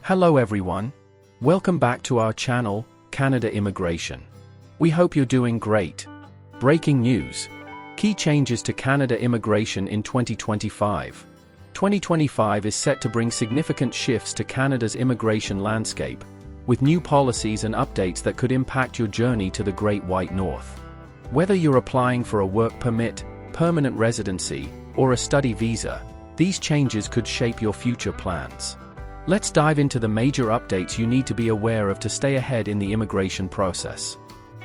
Hello everyone. Welcome back to our channel, Canada Immigration. We hope you're doing great. Breaking news. Key changes to Canada immigration in 2025. 2025 is set to bring significant shifts to Canada's immigration landscape, with new policies and updates that could impact your journey to the Great White North. Whether you're applying for a work permit, permanent residency, or a study visa, these changes could shape your future plans. Let's dive into the major updates you need to be aware of to stay ahead in the immigration process.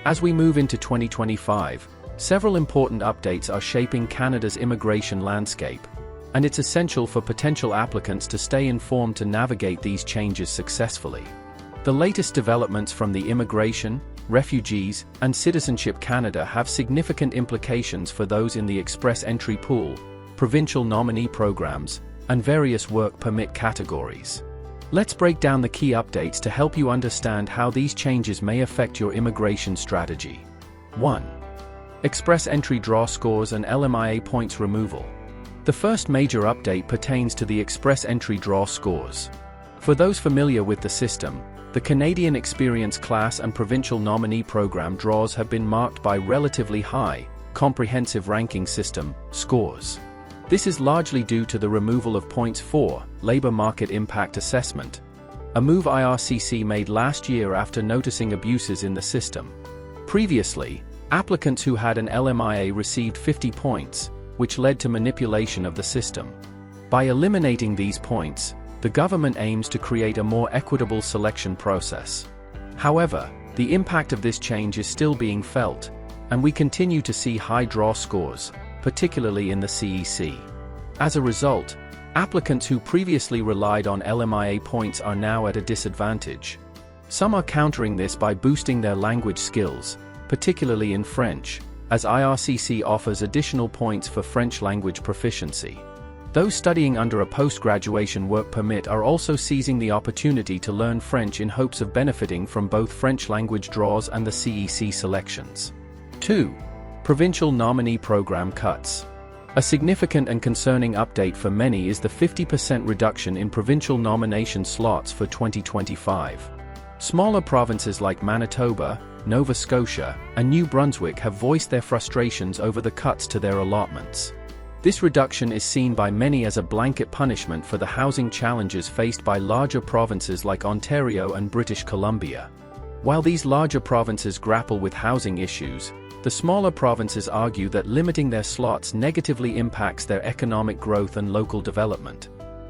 As we move into 2025, several important updates are shaping Canada's immigration landscape, and it's essential for potential applicants to stay informed to navigate these changes successfully. The latest developments from the Immigration, Refugees, and Citizenship Canada have significant implications for those in the Express Entry Pool, provincial nominee programs, and various work permit categories. Let's break down the key updates to help you understand how these changes may affect your immigration strategy. 1. Express Entry Draw Scores and LMIA Points Removal. The first major update pertains to the Express Entry Draw Scores. For those familiar with the system, the Canadian Experience Class and Provincial Nominee Program draws have been marked by relatively high, comprehensive ranking system scores. This is largely due to the removal of Points 4, Labour Market Impact Assessment, a move IRCC made last year after noticing abuses in the system. Previously, applicants who had an LMIA received 50 points, which led to manipulation of the system. By eliminating these points, the government aims to create a more equitable selection process. However, the impact of this change is still being felt, and we continue to see high draw scores, particularly in the CEC. As a result, applicants who previously relied on LMIA points are now at a disadvantage. Some are countering this by boosting their language skills, particularly in French, as IRCC offers additional points for French language proficiency. Those studying under a post-graduation work permit are also seizing the opportunity to learn French in hopes of benefiting from both French language draws and the CEC selections. 2. Provincial Nominee Program Cuts. A significant and concerning update for many is the 50% reduction in provincial nomination slots for 2025. Smaller provinces like Manitoba, Nova Scotia, and New Brunswick have voiced their frustrations over the cuts to their allotments. This reduction is seen by many as a blanket punishment for the housing challenges faced by larger provinces like Ontario and British Columbia. While these larger provinces grapple with housing issues, the smaller provinces argue that limiting their slots negatively impacts their economic growth and local development.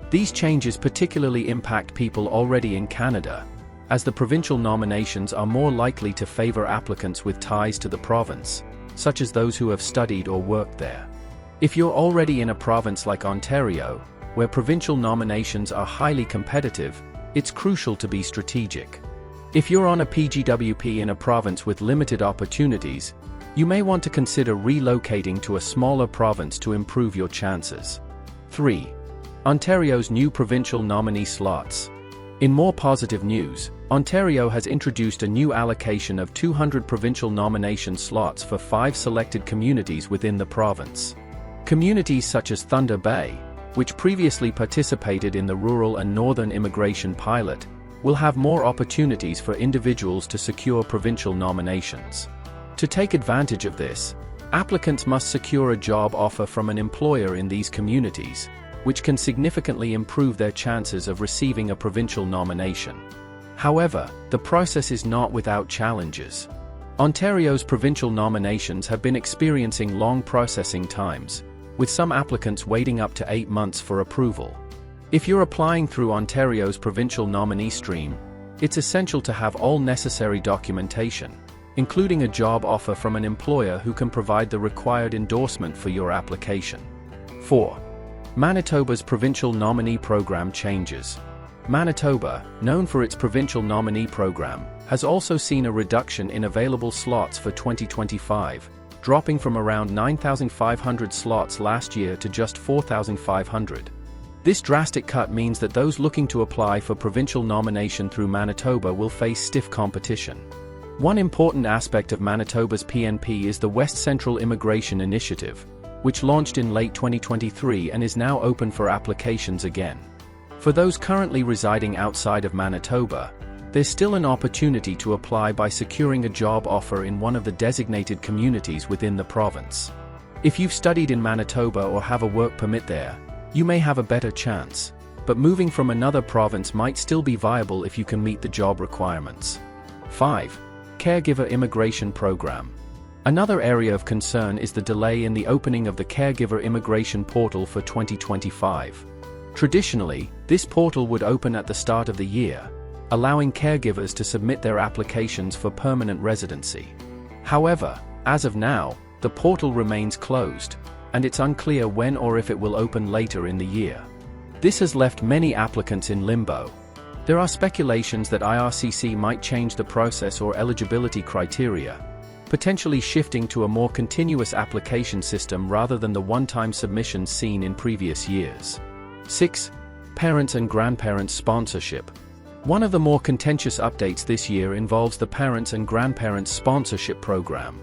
These changes particularly impact people already in Canada, as the provincial nominations are more likely to favor applicants with ties to the province, such as those who have studied or worked there. If you're already in a province like Ontario, where provincial nominations are highly competitive, it's crucial to be strategic. If you're on a PGWP in a province with limited opportunities, you may want to consider relocating to a smaller province to improve your chances. 3. Ontario's new provincial nominee slots. In more positive news, Ontario has introduced a new allocation of 200 provincial nomination slots for 5 selected communities within the province. Communities such as Thunder Bay, which previously participated in the rural and northern immigration pilot, will have more opportunities for individuals to secure provincial nominations. To take advantage of this, applicants must secure a job offer from an employer in these communities, which can significantly improve their chances of receiving a provincial nomination. However, the process is not without challenges. Ontario's provincial nominations have been experiencing long processing times, with some applicants waiting up to 8 months for approval. If you're applying through Ontario's provincial nominee stream, it's essential to have all necessary documentation, including a job offer from an employer who can provide the required endorsement for your application. 4. Manitoba's provincial nominee program changes. Manitoba, known for its provincial nominee program, has also seen a reduction in available slots for 2025, dropping from around 9,500 slots last year to just 4,500. This drastic cut means that those looking to apply for provincial nomination through Manitoba will face stiff competition. One important aspect of Manitoba's PNP is the West Central Immigration Initiative, which launched in late 2023 and is now open for applications again. For those currently residing outside of Manitoba, there's still an opportunity to apply by securing a job offer in one of the designated communities within the province. If you've studied in Manitoba or have a work permit there, you may have a better chance, but moving from another province might still be viable if you can meet the job requirements. 5. Caregiver Immigration Program. Another area of concern is the delay in the opening of the Caregiver Immigration Portal for 2025. Traditionally, this portal would open at the start of the year, allowing caregivers to submit their applications for permanent residency. However, as of now, the portal remains closed, and it's unclear when or if it will open later in the year. This has left many applicants in limbo. There are speculations that IRCC might change the process or eligibility criteria, potentially shifting to a more continuous application system rather than the one-time submissions seen in previous years. 6. Parents and Grandparents Sponsorship. One of the more contentious updates this year involves the Parents and Grandparents Sponsorship Program.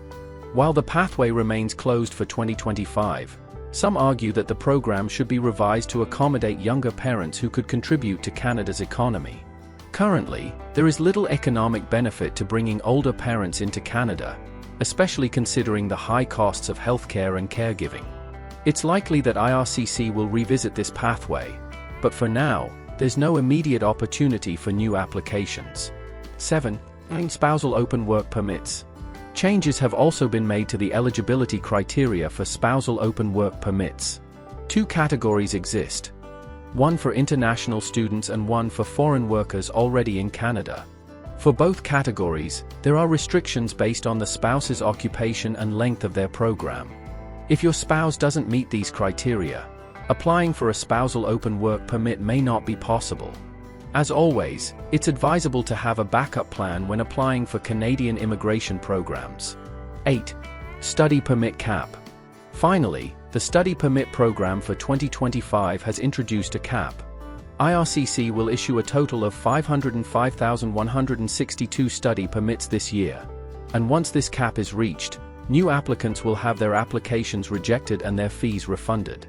While the pathway remains closed for 2025, some argue that the program should be revised to accommodate younger parents who could contribute to Canada's economy. Currently, there is little economic benefit to bringing older parents into Canada, especially considering the high costs of healthcare and caregiving. It's likely that IRCC will revisit this pathway, but for now, there's no immediate opportunity for new applications. 7. Spousal Open Work Permits. Changes have also been made to the eligibility criteria for spousal open work permits. Two categories exist: one for international students and one for foreign workers already in Canada. For both categories, there are restrictions based on the spouse's occupation and length of their program. If your spouse doesn't meet these criteria, applying for a spousal open work permit may not be possible. As always, it's advisable to have a backup plan when applying for Canadian immigration programs. 8. Study Permit Cap. Finally, the Study Permit Program for 2025 has introduced a cap. IRCC will issue a total of 505,162 study permits this year, and once this cap is reached, new applicants will have their applications rejected and their fees refunded.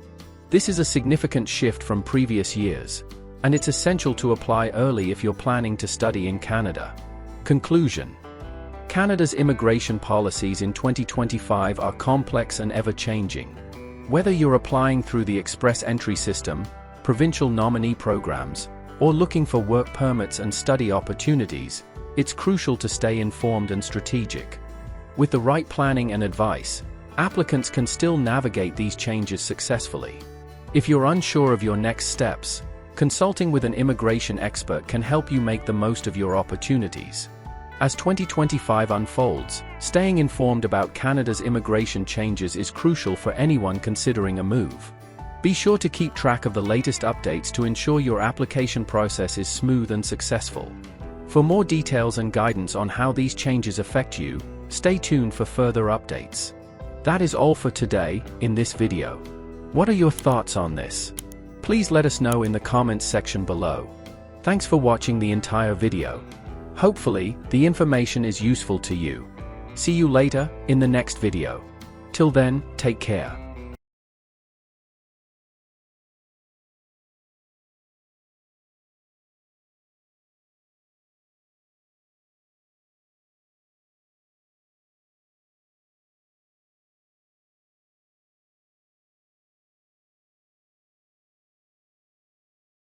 This is a significant shift from previous years, and it's essential to apply early if you're planning to study in Canada. Conclusion. Canada's immigration policies in 2025 are complex and ever-changing. Whether you're applying through the express entry system, provincial nominee programs, or looking for work permits and study opportunities, it's crucial to stay informed and strategic. With the right planning and advice, applicants can still navigate these changes successfully. If you're unsure of your next steps, consulting with an immigration expert can help you make the most of your opportunities. As 2025 unfolds, staying informed about Canada's immigration changes is crucial for anyone considering a move. Be sure to keep track of the latest updates to ensure your application process is smooth and successful. For more details and guidance on how these changes affect you, stay tuned for further updates. That is all for today, in this video. What are your thoughts on this? Please let us know in the comments section below. Thanks for watching the entire video. Hopefully, the information is useful to you. See you later, in the next video. Till then, take care.